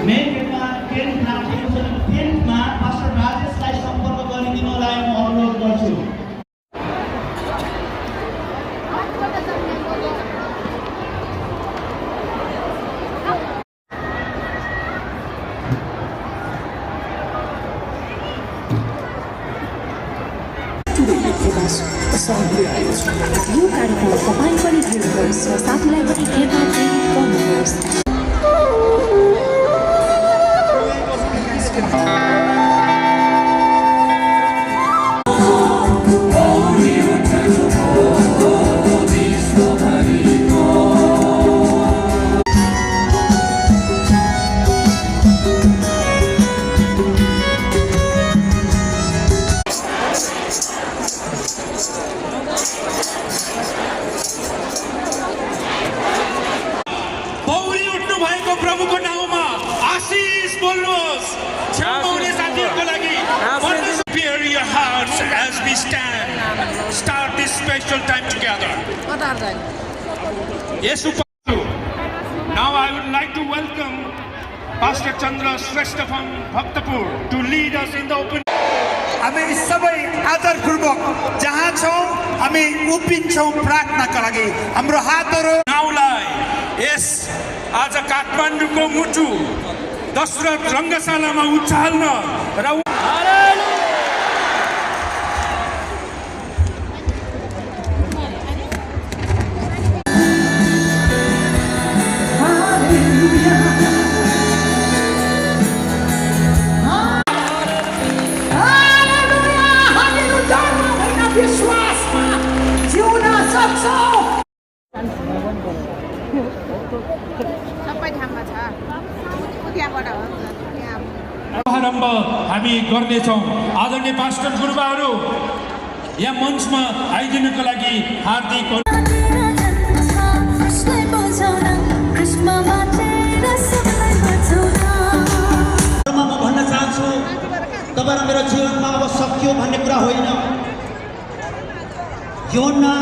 Main गेटमा tent राखिएको छ भने टेन्टमा पास्टर राजेशलाई सम्पर्क गरिदिनलाई म अनुरोध गर्छु। यो कार्यक्रम तपाईँ पनि हेर्नुहोस् र साथीलाई पनि हेर्न प्रेरित गर्नुहोस्। प्रभुको नाउँमा आशीष बोल्नुहोस्। छेउमाउने साथीहरुको लागि prepare your hearts as we start this special time together. Yes, now I would like to welcome Pastor Chandra Shrestha from Bhaktapur to lead us in the open. हामी सबै आदरपूर्वक जहाँ छौं हामी उभिन्छौं प्रार्थनाका लागि। हाम्रो हातहरू नाउलाई यस आज काठमाडौँको मुटु दशरथ रङ्गशालामा उचाल्न र आरम्भ हामी गर्नेछौँ। आदरणीय पास्टर गुरुबाहरू यहाँ मञ्चमा आइदिनुको लागि हार्दिक म भन्न चाहन्छु तपाईहरु मेरो जीवनमा अब सकियो भन्ने कुरा होइन। जीवनमा